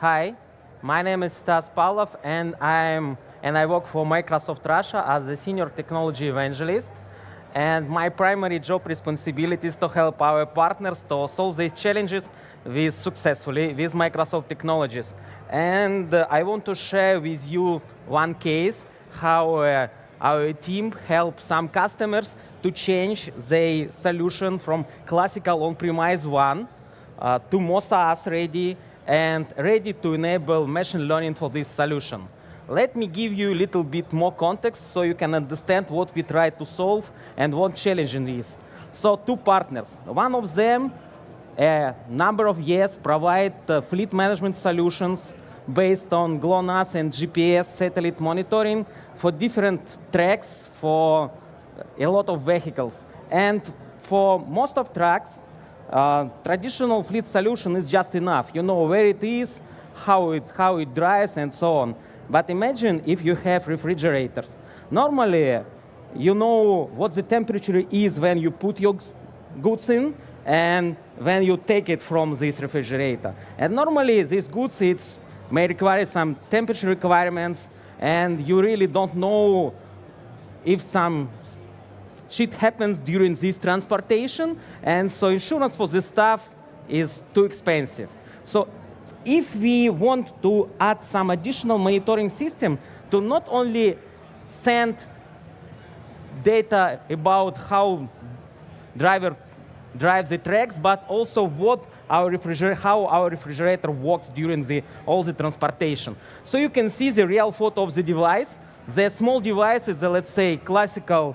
Hi, my name is Stas Pavlov, and I work for Microsoft Russia as a senior technology evangelist. And my primary job responsibility is to help our partners to solve these challenges successfully with Microsoft technologies. And I want to share with you one case how our team helped some customers to change their solution from classical on-premise one to more SaaS ready and ready to enable machine learning for this solution. Let me give you a little bit more context so you can understand what we try to solve and what challenging is. So two partners. One of them, a number of years, provide fleet management solutions based on GLONASS and GPS satellite monitoring for different tracks for a lot of vehicles. And for most of trucks, traditional fleet solution is just enough. You know where it is, how it drives, and so on. But imagine if you have refrigerators. Normally, you know what the temperature is when you put your goods in and when you take it from this refrigerator. And normally, these goods may require some temperature requirements, and you really don't know if some shit happens during this transportation, and so insurance for this stuff is too expensive. So if we want to add some additional monitoring system to not only send data about how driver drives the tracks, but also how our refrigerator works during all the transportation. So you can see the real photo of the device. The small device is, let's say, classical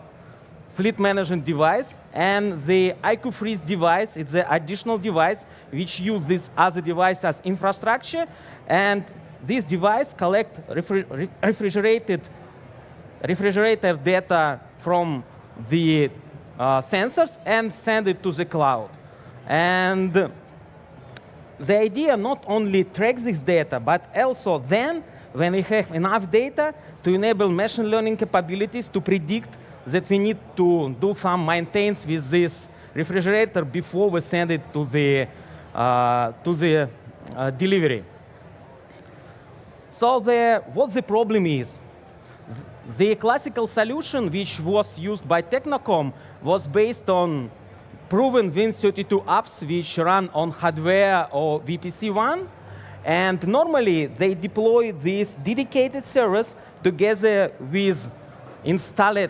fleet management device, and the IQ Freeze device is the additional device which uses this other device as infrastructure, and this device collects refrigerator data from the sensors and send it to the cloud. And the idea not only tracks this data, but also then, when we have enough data, to enable machine learning capabilities to predict that we need to do some maintenance with this refrigerator before we send it to the delivery. So what the problem is? The classical solution, which was used by Technocom, was based on proven Win32 apps which run on hardware or VPC1. And normally, they deploy these dedicated servers together with installed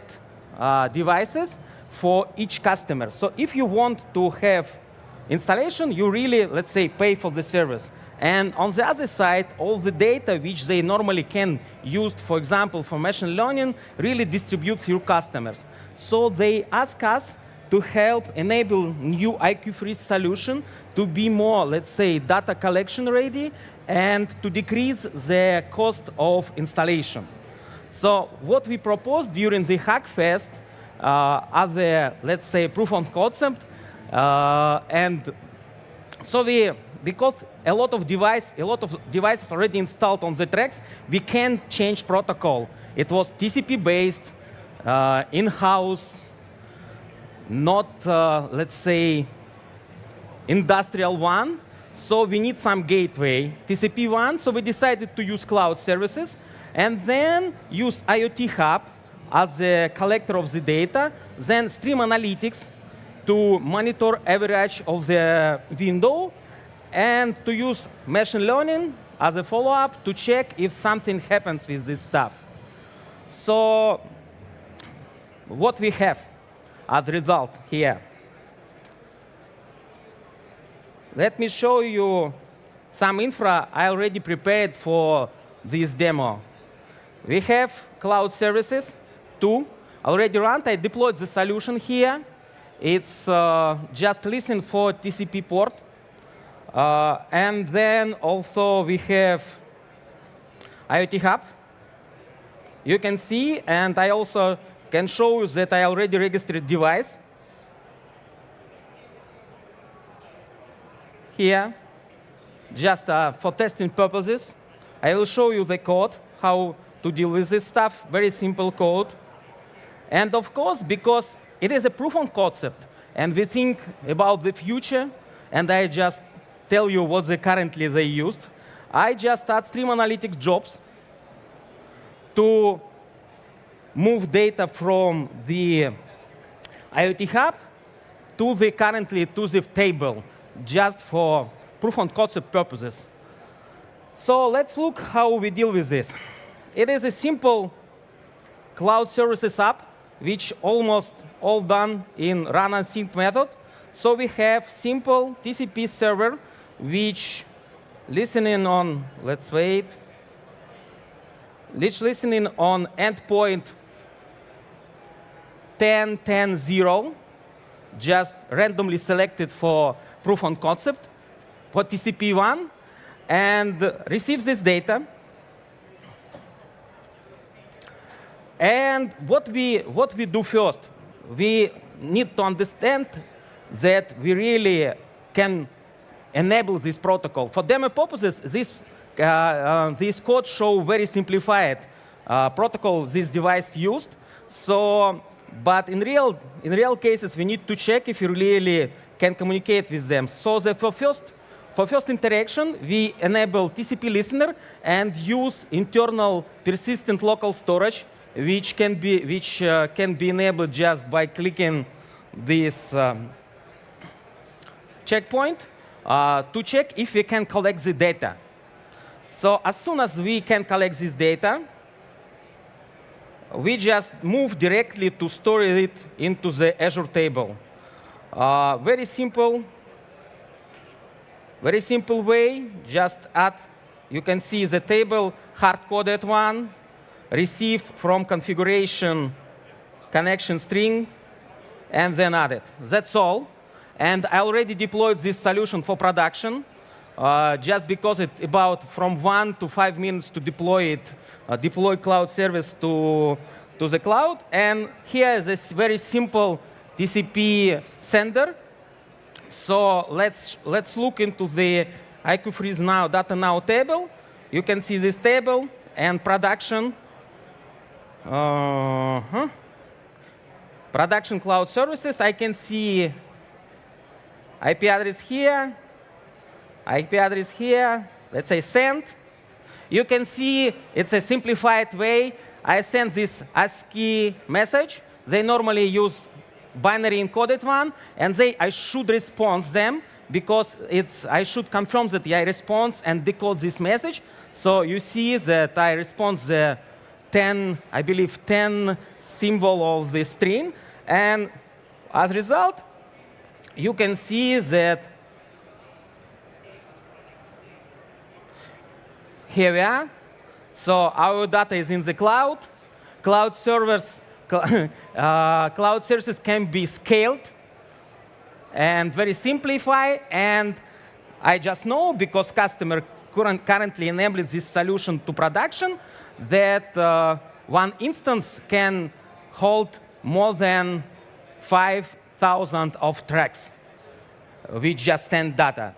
devices for each customer. So if you want to have installation, you really, let's say, pay for the service. And on the other side, all the data which they normally can use, for example, for machine learning, really distribute through customers. So they ask us to help enable new IQ Freeze solution to be more, let's say, data collection ready and to decrease the cost of installation. So what we proposed during the Hackfest as a, let's say, proof of concept, and so because a lot of devices already installed on the tracks, we can change protocol. It was TCP-based, in-house, not, let's say, industrial one. So we need some gateway, TCP one. So we decided to use cloud services, and then use IoT Hub as a collector of the data, then stream analytics to monitor average of the window, and to use machine learning as a follow-up to check if something happens with this stuff. So what we have as a result here. Let me show you some infra I already prepared for this demo. We have cloud services, two, already run. I deployed the solution here. It's just listen for TCP port. And then also we have IoT Hub. You can see, and I also can show you that I already registered device. Here, just for testing purposes. I will show you the code, how to deal with this stuff, very simple code. And of course, because it is a proof of concept, and we think about the future, and I just tell you what currently they used, I just add stream analytics jobs to move data from the IoT hub to the table, just for proof of concept purposes. So let's look how we deal with this. It is a simple cloud services app, which almost all done in run and sync method. So we have simple TCP server, which listening on, let's wait, listening on endpoint 10.10.0, just randomly selected for proof of concept for TCP1, and receives this data. And what we do first, we need to understand that we really can enable this protocol. For demo purposes, this code show very simplified protocol this device used. So, but in real cases, we need to check if you really can communicate with them. So for first interaction, we enable TCP listener and use internal persistent local storage, which can be enabled just by clicking this checkpoint to check if we can collect the data. So as soon as we can collect this data, we just move directly to store it into the Azure table. Very simple way. Just add. You can see the table hard-coded one. Receive from configuration connection string, and then add it. That's all. And I already deployed this solution for production, just because it's about from 1 to 5 minutes to deploy it, deploy cloud service to the cloud. And here is this very simple TCP sender. So let's look into the IQ Freeze Now Data Now table. You can see this table and production. Production cloud services. I can see IP address here, IP address here. Let's say send. You can see it's a simplified way. I send this ASCII message. They normally use binary encoded one, and I should respond them because I should confirm that I respond and decode this message. So you see that I respond the 10 symbol of the string. And as a result, you can see that here we are. So our data is in the cloud. Cloud services can be scaled and very simplified. And I just know, because customer currently enabling this solution to production, that one instance can hold more than 5,000 of tracks, which just send data.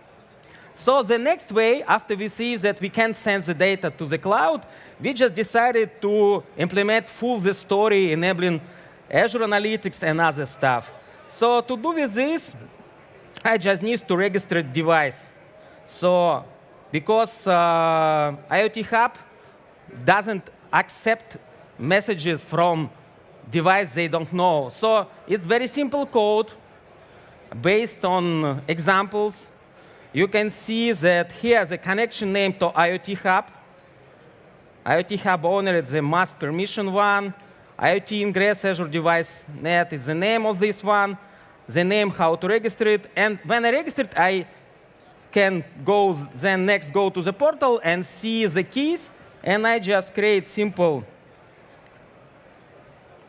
So the next way, after we see that we can send the data to the cloud, we just decided to implement full the story, enabling Azure Analytics and other stuff. So to do with this, I just need to register device. So because IoT Hub doesn't accept messages from device they don't know. So it's very simple code based on examples. You can see that here the connection name to IoT Hub. IoT Hub owner is the mask permission one. IoT ingress Azure device net is the name of this one. The name, how to register it. And when I register it, I can go to the portal and see the keys. And I just create simple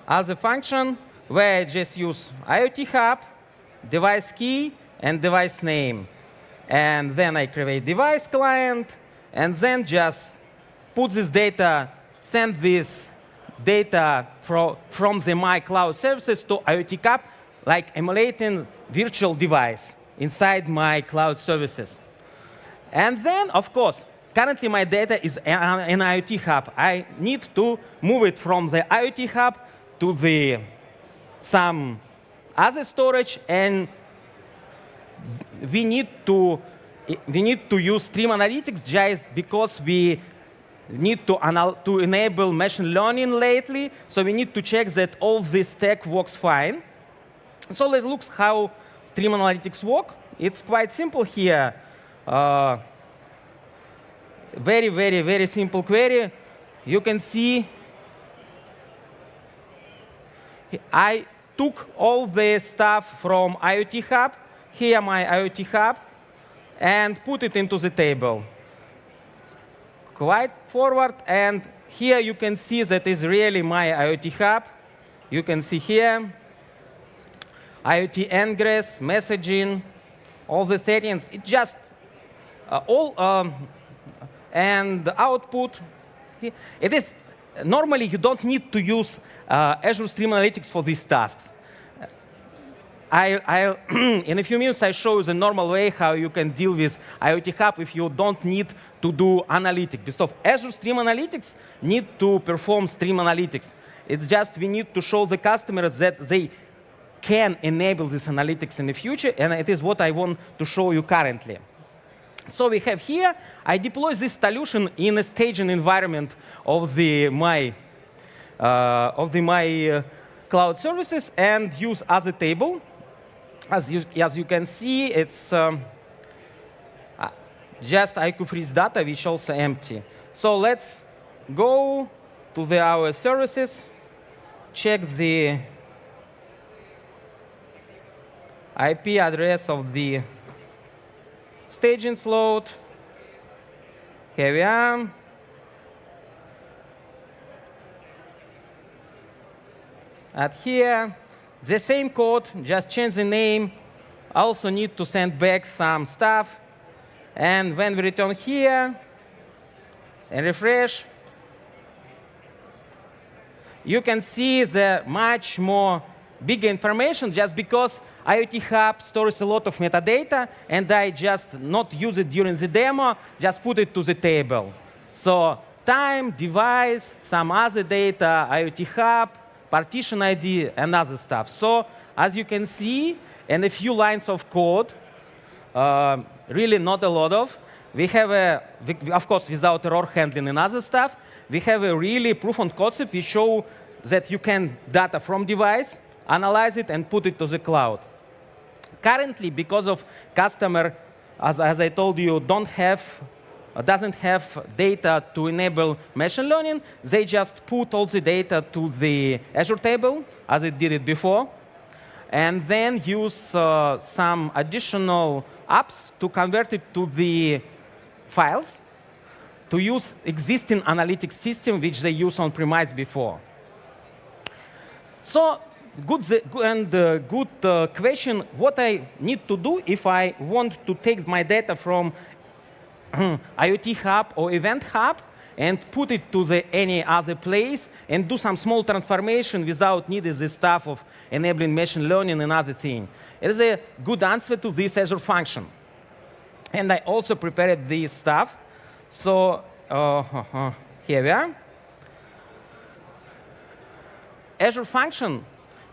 as a function where I just use IoT Hub, device key, and device name. And then I create device client, and then just put this data, send this data from the my cloud services to IoT Hub, like emulating virtual device inside my cloud services. And then, of course, currently my data is in IoT Hub. I need to move it from the IoT Hub to some other storage, and we need to we need to use stream analytics just because we need to enable machine learning lately. So we need to check that all this stack works fine. So let's look how stream analytics work. It's quite simple here. Very, very, very simple query. You can see I took all the stuff from IoT Hub. Here my IoT Hub, and put it into the table. Quite forward, and here you can see that is really my IoT Hub. You can see here IoT ingress, messaging, all the settings. It just and the output. It is normally you don't need to use Azure Stream Analytics for these tasks. In a few minutes, I show you the normal way how you can deal with IoT Hub if you don't need to do analytics. Because Azure Stream Analytics need to perform stream analytics. It's just we need to show the customers that they can enable this analytics in the future, and it is what I want to show you currently. So we have here, I deploy this solution in a staging environment of my cloud services and use as a table. As you can see, it's just IQ Freeze data, which also empty. So let's go to our services, check the IP address of the staging slot. Here we are. And here, the same code, just change the name. I also need to send back some stuff. And when we return here and refresh, you can see the much more bigger information just because IoT Hub stores a lot of metadata, and I just not use it during the demo, just put it to the table. So time, device, some other data, IoT Hub, partition ID, and other stuff. So as you can see, in a few lines of code, really not a lot of, we have of course, without error handling and other stuff, we have a really proof of concept. We show that you can data from device, analyze it, and put it to the cloud. Currently, because of customer, as I told you, doesn't have data to enable machine learning, they just put all the data to the Azure table, as it did it before, and then use some additional apps to convert it to the files, to use existing analytics system which they use on premise before. So good question, what I need to do if I want to take my data from IoT Hub or Event Hub and put it to any other place and do some small transformation without needing the stuff of enabling machine learning and other thing. It is a good answer to this Azure function. And I also prepared this stuff. So here we are. Azure function,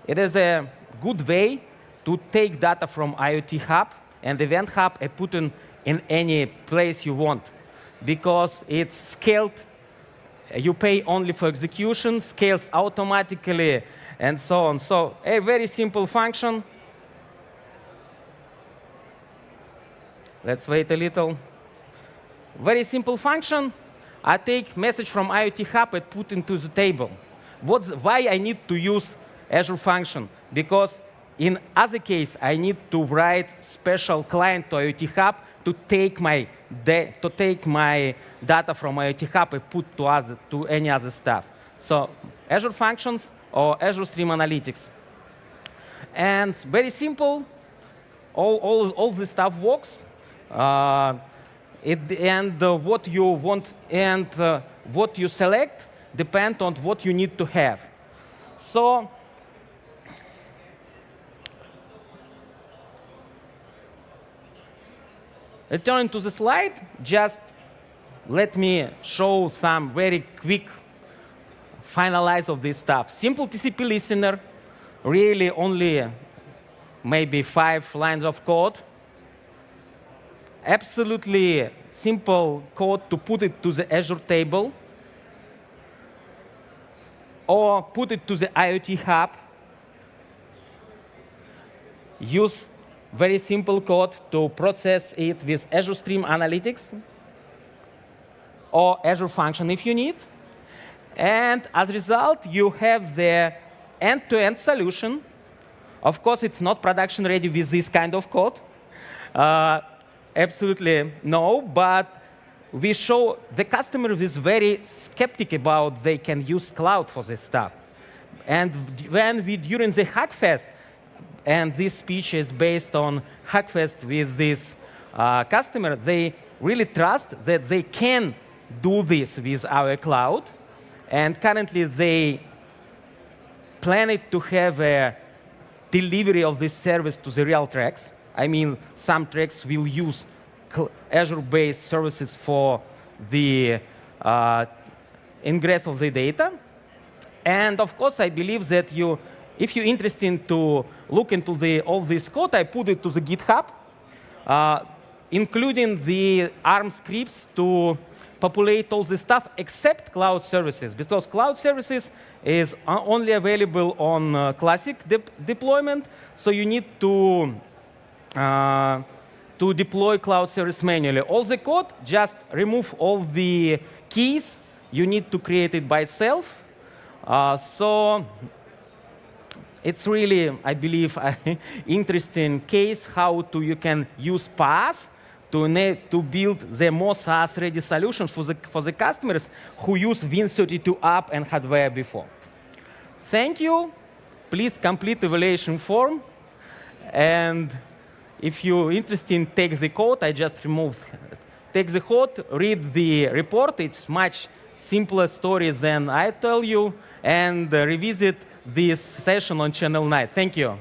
it is a good way to take data from IoT Hub and Event Hub and put in any place you want, because it's scaled. You pay only for execution, scales automatically, and so on. So a very simple function. Let's wait a little. Very simple function. I take message from IoT Hub and put into the table. Why I need to use Azure function? Because in other case, I need to write special client to IoT Hub to take my data from IoT Hub and put to any other stuff. So Azure Functions or Azure Stream Analytics. And very simple, all this stuff works. And what you want and what you select depend on what you need to have. So returning to the slide, just let me show some very quick finalize of this stuff. Simple TCP listener, really only maybe 5 lines of code. absolutely simple code to put it to the Azure table or put it to the IoT hub. Use very simple code to process it with Azure Stream Analytics or Azure Function if you need. And as a result, you have the end-to-end solution. Of course, it's not production ready with this kind of code. Absolutely no, but we show the customer is very skeptic about they can use cloud for this stuff. And when we, during the Hackfest, and this speech is based on Hackfest with this customer, they really trust that they can do this with our cloud. And currently, they plan it to have a delivery of this service to the real tracks. I mean, some tracks will use Azure-based services for the ingress of the data. And of course, I believe that if you're interested to look into all this code, I put it to the GitHub, including the ARM scripts to populate all this stuff except cloud services, because cloud services is only available on classic deployment, so you need to deploy cloud service manually. All the code, just remove all the keys. You need to create it by itself. So it's really, I believe, an interesting case how you can use PaaS to build the more SaaS-ready solutions for the customers who use Win32 app and hardware before. Thank you. Please complete the evaluation form. And if you're interested, take the code. I just removed. Take the code, read the report. It's much simpler story than I tell you, and revisit this session on Channel 9. Thank you.